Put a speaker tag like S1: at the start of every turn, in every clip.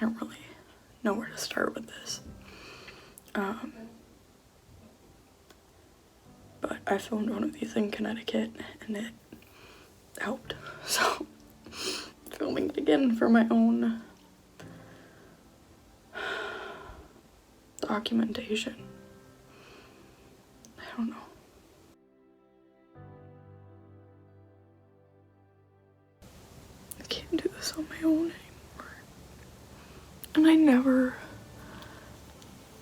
S1: don't really know where to start with this. But I filmed one of these in Connecticut and it helped. So filming it again for my own documentation. I don't know. I can't do this on my own anymore. And I never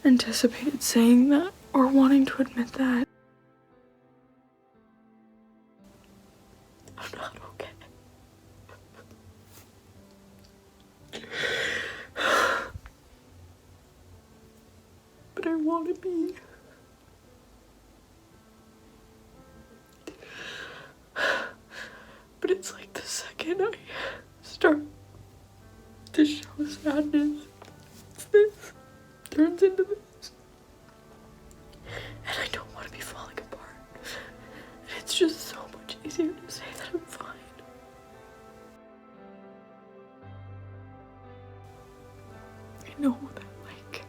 S1: anticipated saying that or wanting to admit that. I'm not okay. But I want to be. But it's like the second I start to show sadness, this turns into this. And I don't want to be falling apart. And it's just so much easier to say that I'm fine. I know that, like,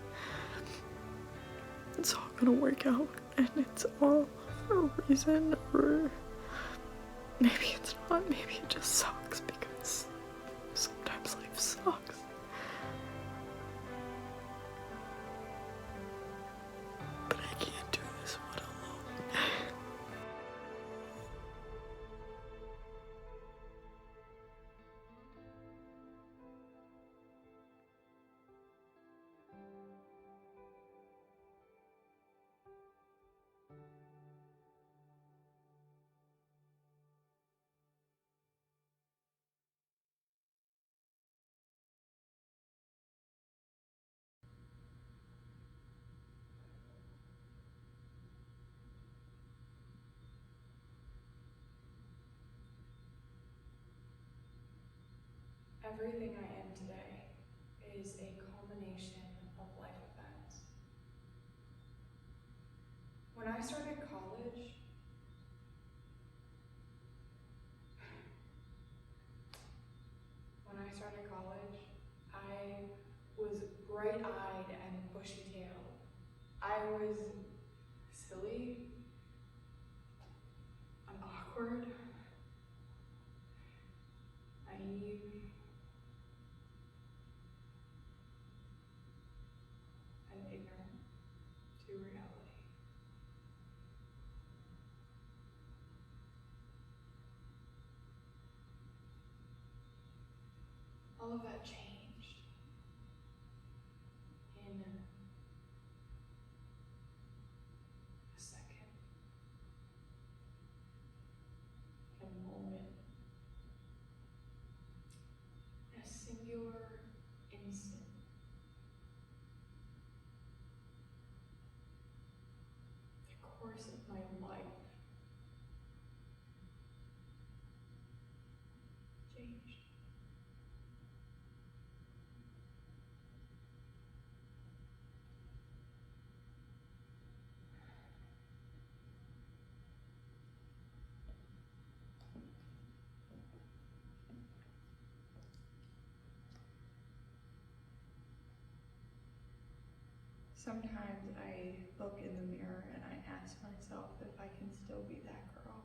S1: it's all gonna work out and it's all for a reason, or maybe it's not, maybe it just sucks because sometimes life sucks. But I can't do this one alone.
S2: Everything I am today is a culmination of life events. When I started college, I was bright-eyed and bushy-tailed. I was silly and awkward, naive, and ignorant to reality. All of that changed in a second, in a moment, in a singular instant. The course of my life changed. Sometimes I look in the mirror and I ask myself if I can still be that girl.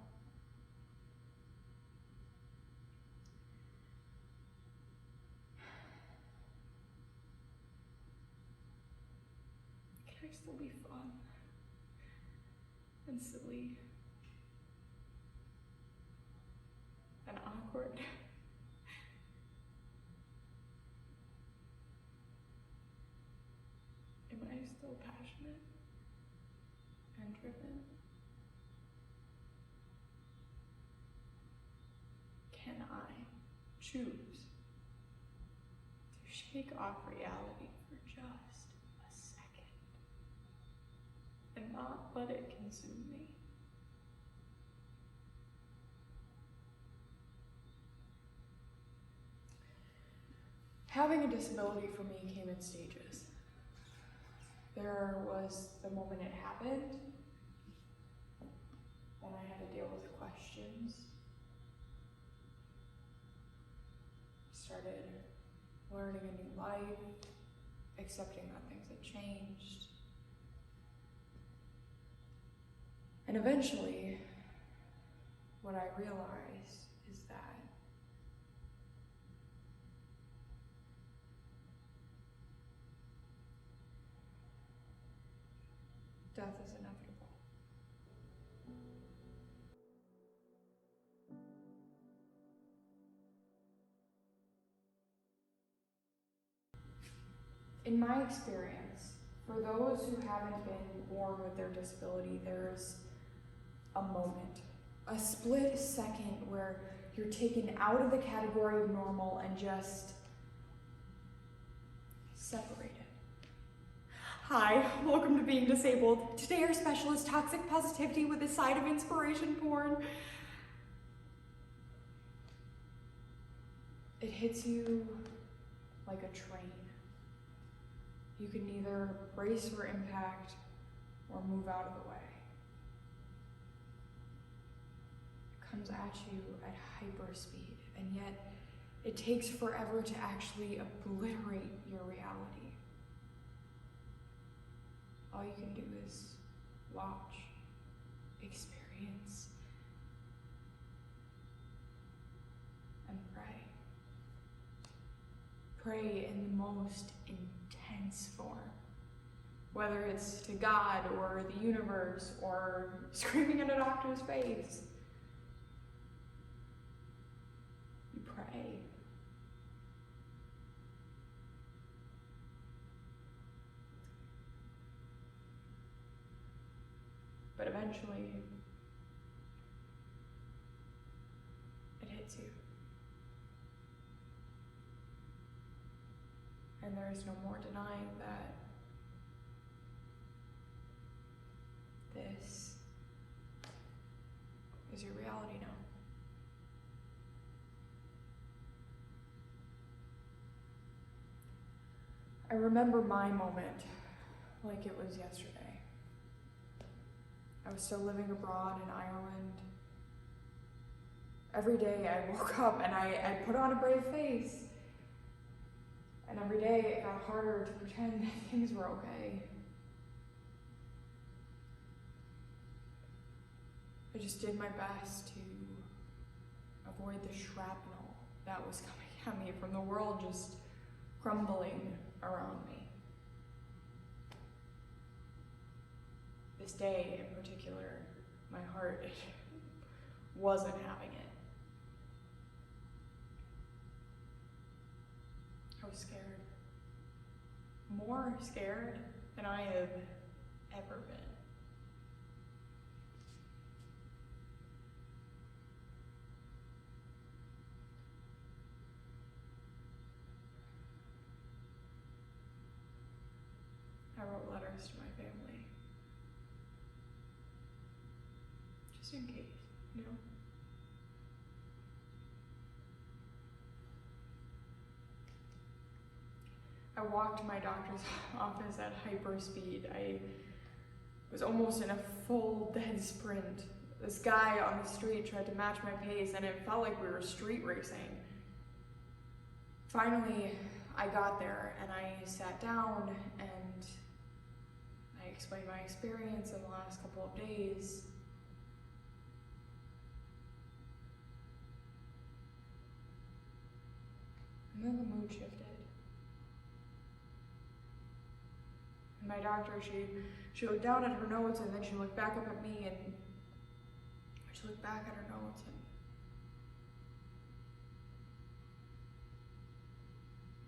S2: Can I still be fun and silly and awkward? Am I still passionate and driven? Can I choose to shake off reality for just a second and not let it consume me? Having a disability for me came in stages. There was the moment it happened, when I had to deal with questions. Started learning a new life, accepting that things had changed. And eventually, what I realized is that death is inevitable. In my experience, for those who haven't been born with their disability, there's a moment, a split second where you're taken out of the category of normal and just separated. Hi, welcome to Being Disabled. Today our special is toxic positivity with a side of inspiration porn. It hits you like a train. You can either brace for impact or move out of the way. It comes at you at hyperspeed, and yet it takes forever to actually obliterate your reality. All you can do is watch, experience, and pray. Pray in the most intense form, whether it's to God or the universe or screaming in a doctor's face. You pray. But eventually, it hits you. And there is no more denying that this is your reality now. I remember my moment like it was yesterday. I was still living abroad in Ireland. Every day I woke up and I put on a brave face. And every day it got harder to pretend that things were okay. I just did my best to avoid the shrapnel that was coming at me from the world just crumbling around me. This day in particular, my heart wasn't having it. I was scared. More scared than I have ever been. I wrote letters to my family. Just in case, you know? I walked to my doctor's office at hyperspeed. I was almost in a full dead sprint. This guy on the street tried to match my pace and it felt like we were street racing. Finally, I got there and I sat down and I explained my experience in the last couple of days. And then the mood shifted. And my doctor, she looked down at her notes and then she looked back up at me and she looked back at her notes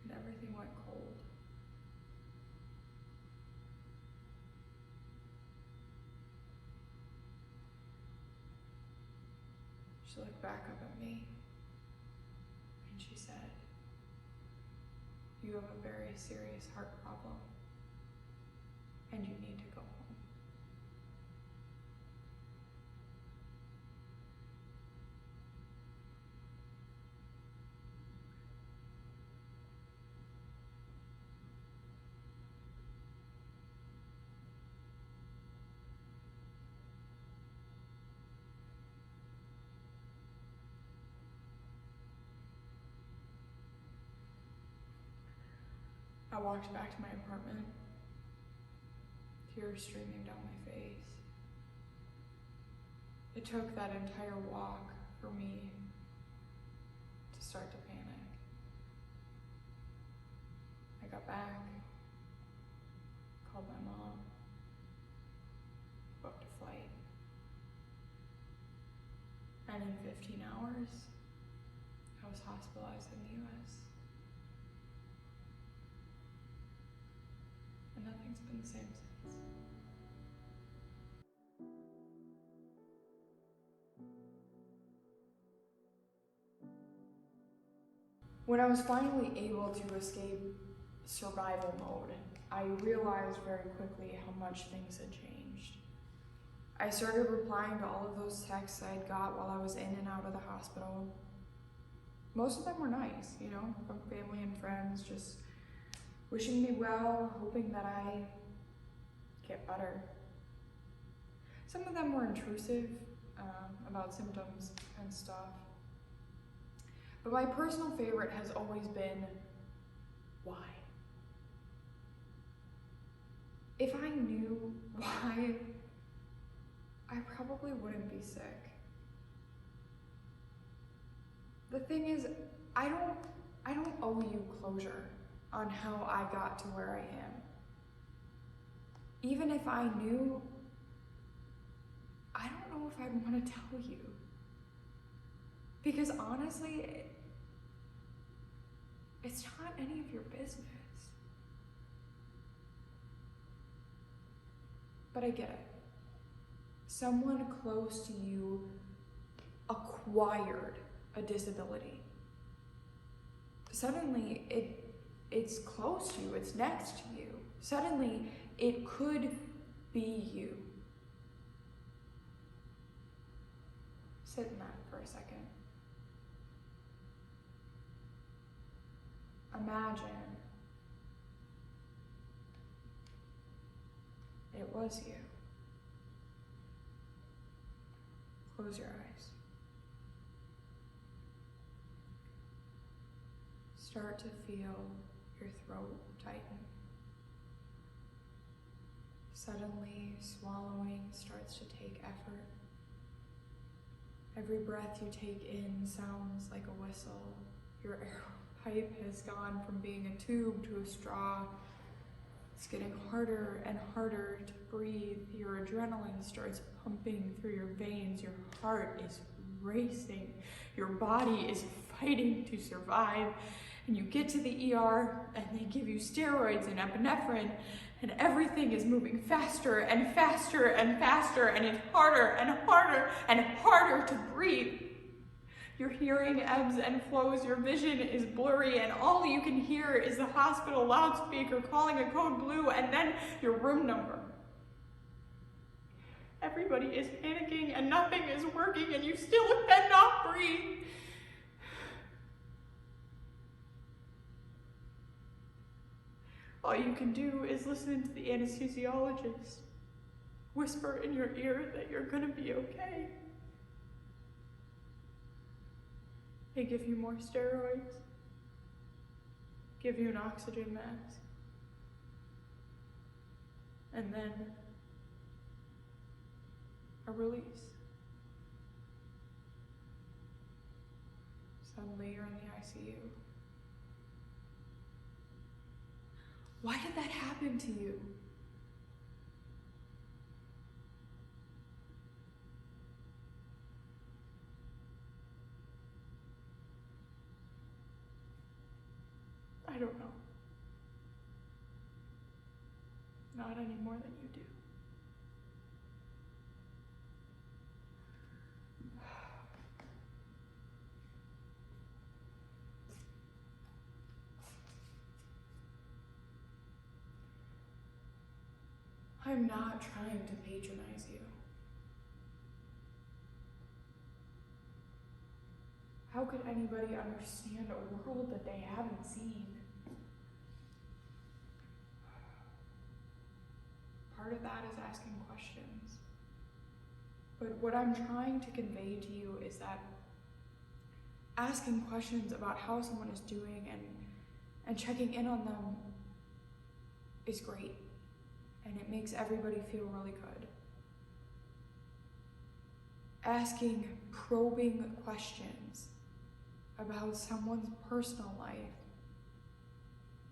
S2: and everything went cold. She looked back up at me and she said, "You have a very serious heart problem and you need to go home." I walked back to my apartment, tears streaming down my face. It took that entire walk for me to start to panic. I got back, called my mom, booked a flight, and in 15 hours, I was hospitalized in the US. And nothing's been the same since. When I was finally able to escape survival mode, I realized very quickly how much things had changed. I started replying to all of those texts I had got while I was in and out of the hospital. Most of them were nice, from family and friends, just wishing me well, hoping that I get better. Some of them were intrusive, about symptoms and stuff. But my personal favorite has always been, why? If I knew why, I probably wouldn't be sick. The thing is, I don't owe you closure on how I got to where I am. Even if I knew, I don't know if I'd want to tell you. Because honestly, it's not any of your business. But I get it. Someone close to you acquired a disability. Suddenly, it's close to you, it's next to you. Suddenly, it could be you. Sit in that for a second. Imagine it was you. Close your eyes. Start to feel your throat tighten. Suddenly, swallowing starts to take effort. Every breath you take in sounds like a whistle. Your air pipe has gone from being a tube to a straw. It's getting harder and harder to breathe. Your adrenaline starts pumping through your veins. Your heart is racing. Your body is fighting to survive. And you get to the ER and they give you steroids and epinephrine, and everything is moving faster and faster and faster, and it's harder and harder and harder to breathe. Your hearing ebbs and flows, your vision is blurry, and all you can hear is the hospital loudspeaker calling a code blue and then your room number. Everybody is panicking and nothing is working, and you still cannot breathe. All you can do is listen to the anesthesiologist whisper in your ear that you're gonna be okay. They give you more steroids, give you an oxygen mask, and then a release. Suddenly you're in the ICU. Why did that happen to you? I don't know. Not any more than you do. I'm not trying to patronize you. How could anybody understand a world that they haven't seen? Part of that is asking questions. But what I'm trying to convey to you is that asking questions about how someone is doing and checking in on them is great, and it makes everybody feel really good. Asking probing questions about someone's personal life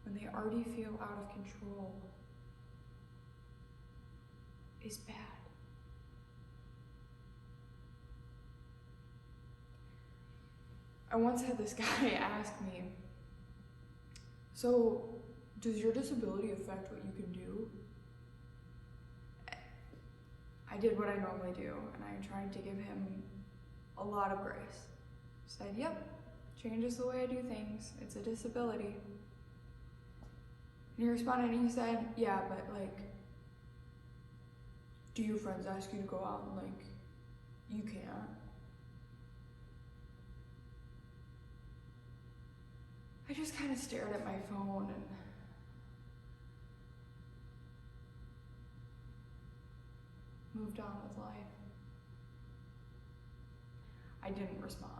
S2: when they already feel out of control is bad. I once had this guy ask me, so does your disability affect what you can do? I did what I normally do, and I tried to give him a lot of grace. Said, yep, changes the way I do things. It's a disability. And he responded and he said, yeah, but like, do your friends ask you to go out and like, you can't? I just kind of stared at my phone and moved on with life. I didn't respond.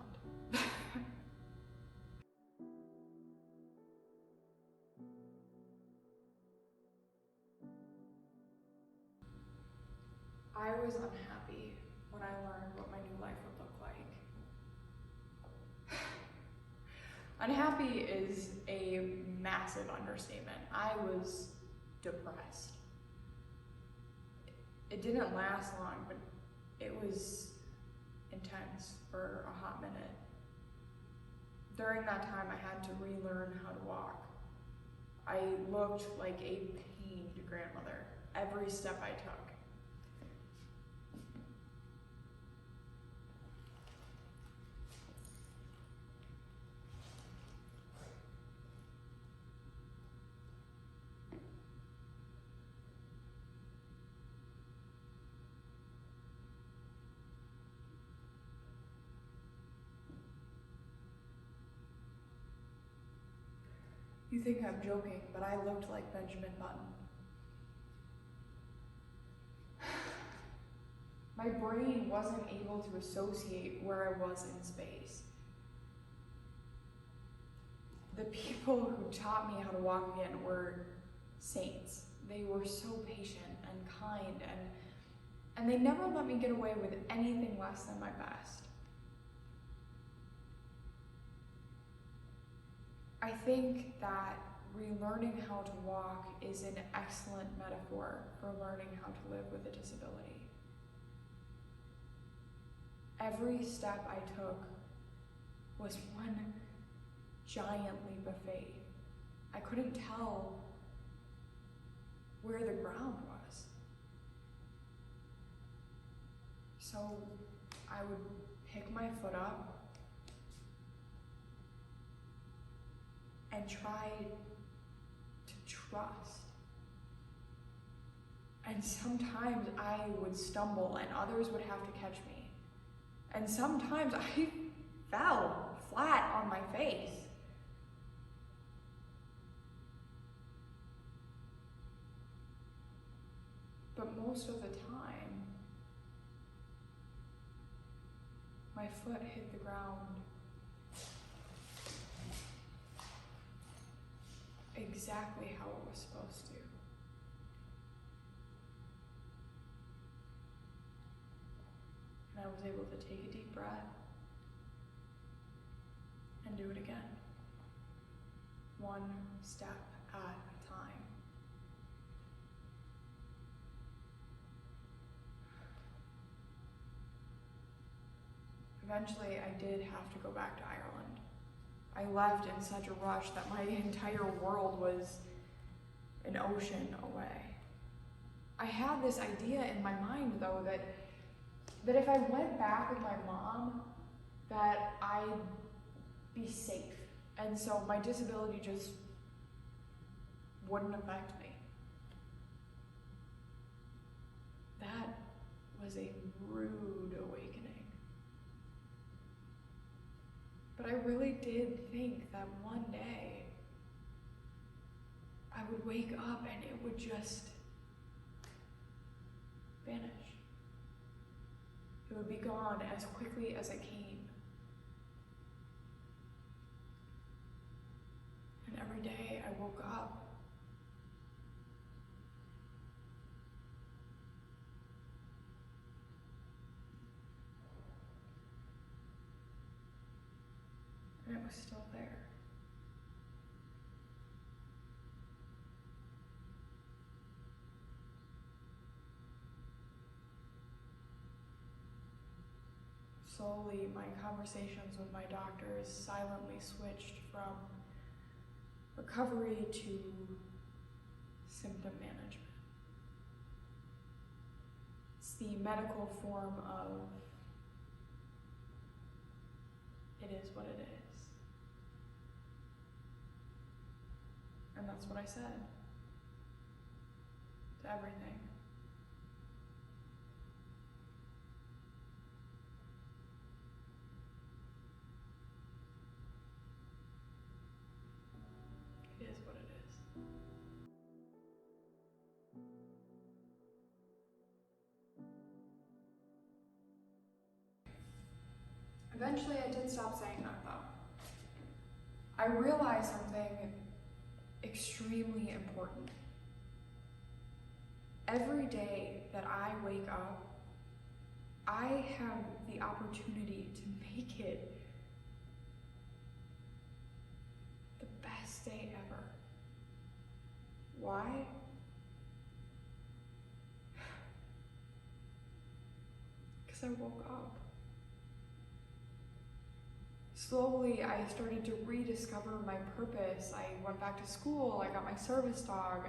S2: I was unhappy when I learned what my new life would look like. Unhappy is a massive understatement. I was depressed. It didn't last long, but it was intense for a hot minute. During that time, I had to relearn how to walk. I looked like a pained grandmother every step I took. You think I'm joking, but I looked like Benjamin Button. My brain wasn't able to associate where I was in space. The people who taught me how to walk again were saints. They were so patient and kind, and they never let me get away with anything less than my best. I think that relearning how to walk is an excellent metaphor for learning how to live with a disability. Every step I took was one giant leap of faith. I couldn't tell where the ground was. So I would pick my foot up and try to trust. And sometimes I would stumble and others would have to catch me. And sometimes I fell flat on my face. But most of the time, my foot hit the ground exactly how it was supposed to. And I was able to take a deep breath and do it again. One step at a time. Eventually, I did have to go back to Ireland. I left in such a rush that my entire world was an ocean away. I had this idea in my mind, though, that if I went back with my mom, that I'd be safe. And so my disability just wouldn't affect me. That was a rude awakening. But I really did think that one day I would wake up and it would just vanish. It would be gone as quickly as it came. And every day I woke up was still there. Slowly, my conversations with my doctors silently switched from recovery to symptom management. It's the medical form of it is what it is. And that's what I said to everything. It is what it is. Eventually, I did stop saying that though. I realized something extremely important. Every day that I wake up, I have the opportunity to make it the best day ever. Why? Because I woke up. Slowly, I started to rediscover my purpose. I went back to school, I got my service dog,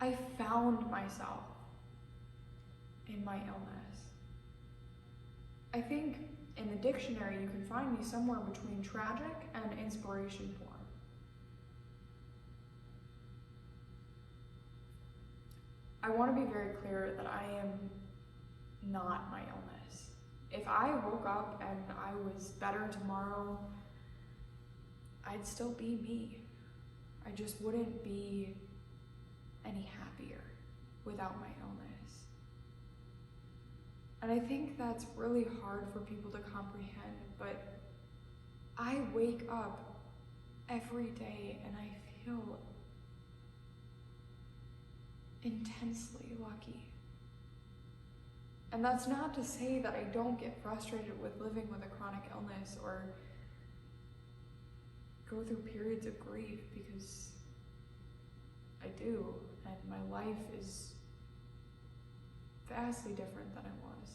S2: I found myself in my illness. I think in the dictionary you can find me somewhere between tragic and inspiration porn. I want to be very clear that I am not my illness. If I woke up and I was better tomorrow, I'd still be me. I just wouldn't be any happier without my illness. And I think that's really hard for people to comprehend, but I wake up every day and I feel intensely lucky. And that's not to say that I don't get frustrated with living with a chronic illness or go through periods of grief, because I do, and my life is vastly different than it was.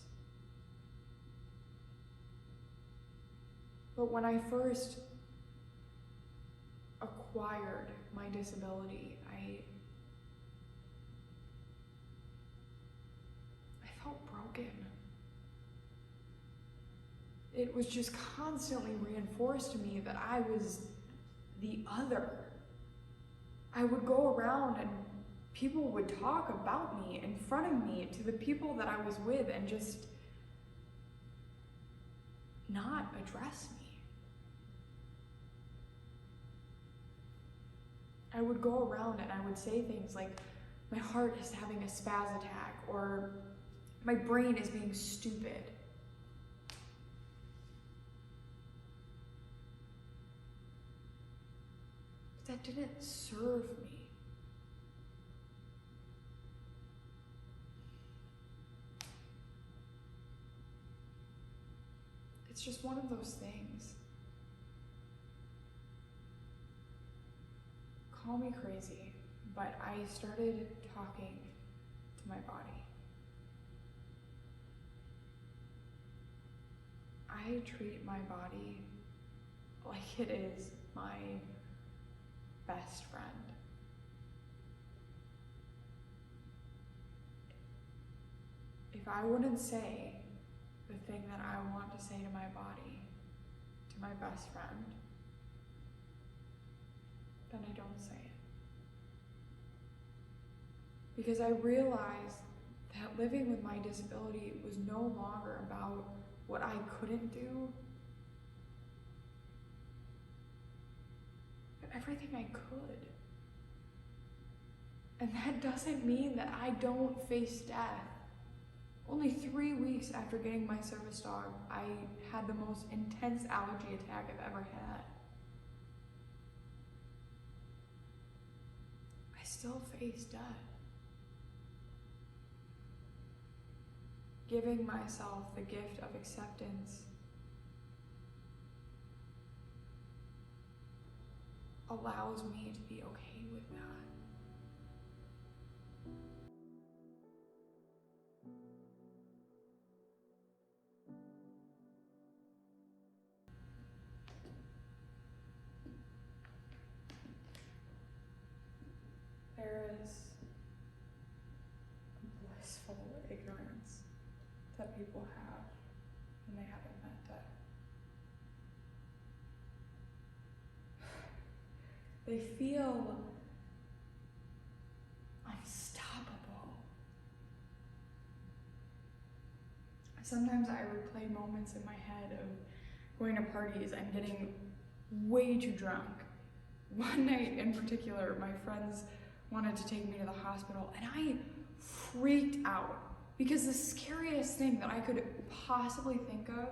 S2: But when I first acquired my disability, I felt broken. It was just constantly reinforced to me that I was the other. I would go around and people would talk about me in front of me to the people that I was with and just not address me. I would go around and I would say things like, my heart is having a spaz attack, or my brain is being stupid. But that didn't serve me. It's just one of those things. Call me crazy, but I started talking to my body. I treat my body like it is my best friend. If I wouldn't say the thing that I want to say to my body, to my best friend, then I don't say it. Because I realized that living with my disability was no longer about what I couldn't do, but everything I could. And that doesn't mean that I don't face death. Only 3 weeks after getting my service dog, I had the most intense allergy attack I've ever had. I still face death. Giving myself the gift of acceptance allows me to be okay with that. There is a blissful ignorance that people have when they haven't met death. They feel unstoppable. Sometimes I replay moments in my head of going to parties and getting way too drunk. One night in particular, my friends wanted to take me to the hospital, and I freaked out because the scariest thing that I could possibly think of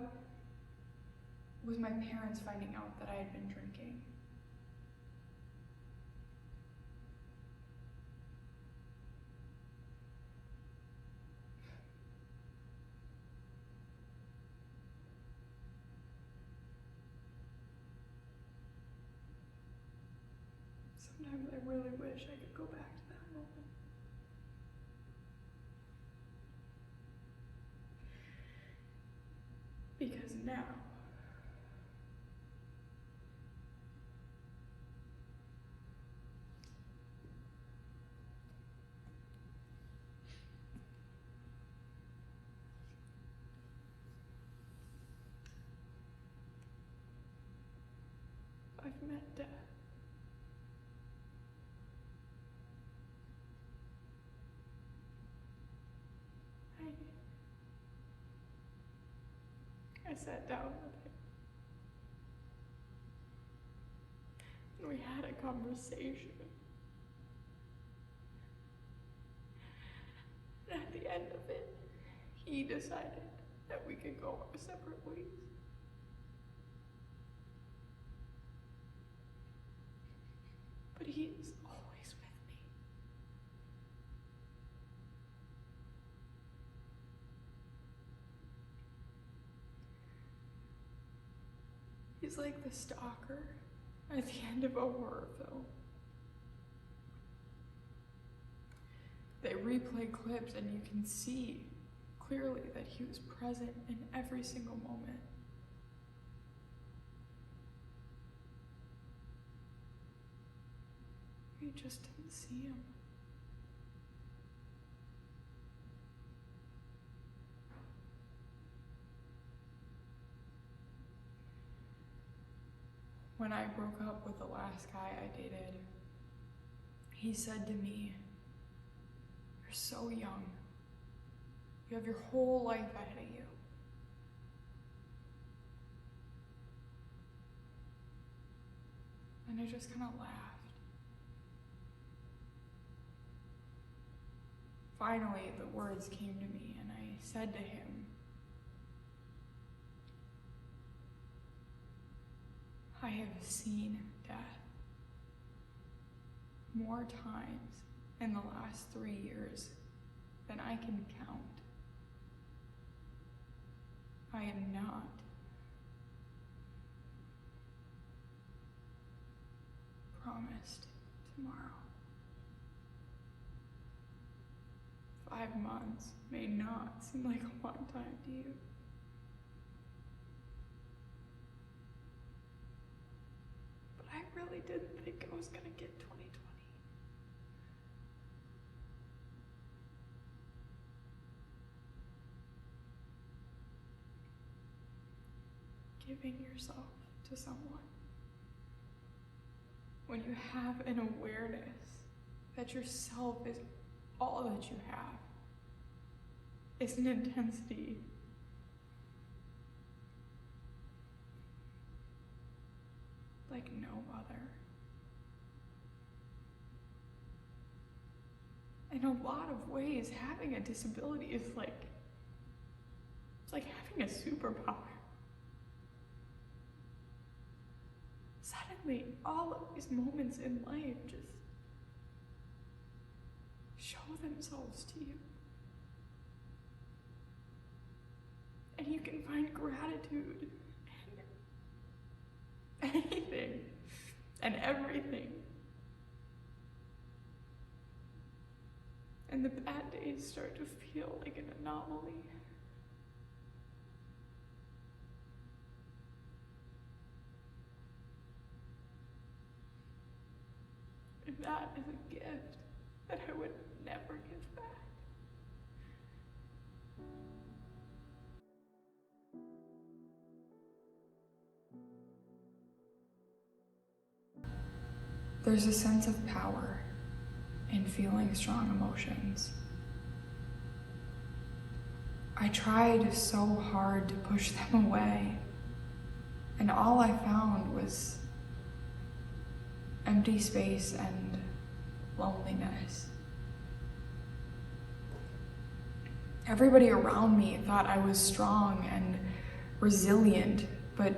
S2: was my parents finding out that I had been drinking. Sometimes I really wish I could go back to that moment. Because now, I've met death. I sat down with him, and we had a conversation. And at the end of it, he decided that we could go our separate ways. But he is always with me. He's like the stalker at the end of a horror film. They replay clips and you can see clearly that he was present in every single moment. We just didn't see him. When I broke up with the last guy I dated, he said to me, "You're so young. You have your whole life ahead of you." And I just kind of laughed. Finally, the words came to me, and I said to him, "I have seen death more times in the last 3 years than I can count. I am not promised tomorrow. 5 months may not seem like a long time to you. But I really didn't think I was gonna get 2020. Giving yourself to someone when you have an awareness that yourself is all that you have is an intensity like no other. In a lot of ways, having a disability is it's like having a superpower. Suddenly, all of these moments in life just show themselves to you. And you can find gratitude in anything and everything. And the bad days start to feel like an anomaly. And that is a gift that I would never give back. There's a sense of power in feeling strong emotions. I tried so hard to push them away, and all I found was empty space and loneliness. Everybody around me thought I was strong and resilient, but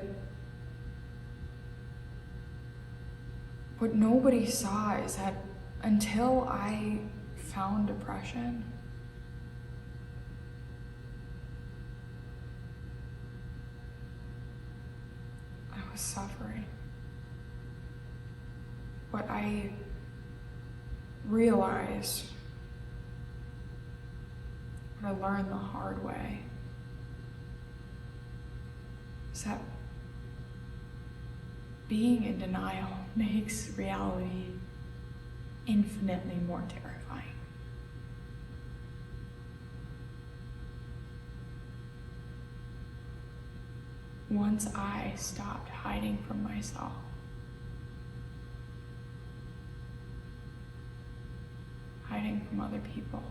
S2: what nobody saw is that until I found depression, I was suffering. What I realized, what I learned the hard way, is that being in denial makes reality infinitely more terrifying. Once I stopped hiding from myself, hiding from other people,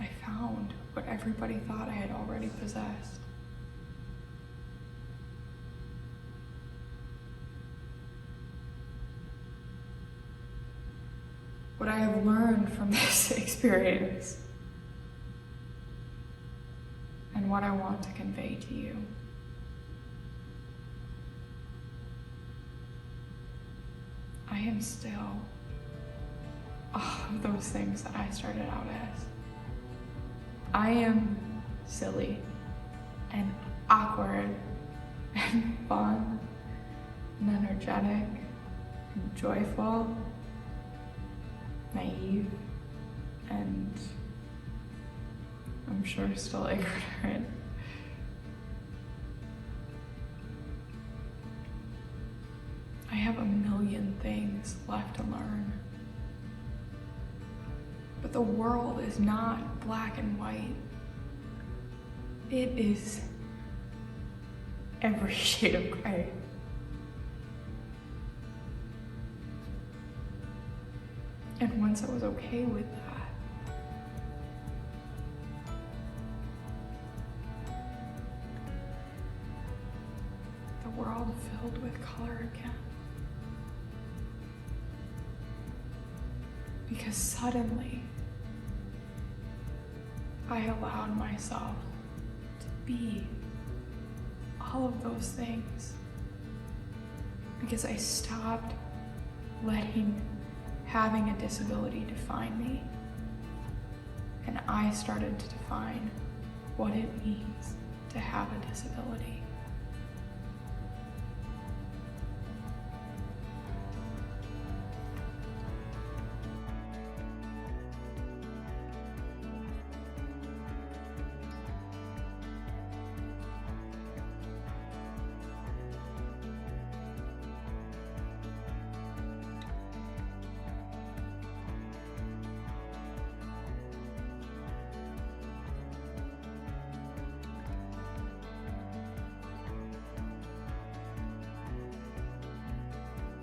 S2: I found what everybody thought I had already possessed. What I have learned from this experience, and what I want to convey to you. I am still all of those things that I started out as. I am silly and awkward and fun and energetic and joyful, naive, and I'm sure still ignorant. I have a million things left to learn. But the world is not black and white. It is every shade of gray. And once I was okay with that, the world filled with color again. Because suddenly, I allowed myself to be all of those things. Because I stopped letting having a disability define me. And I started to define what it means to have a disability.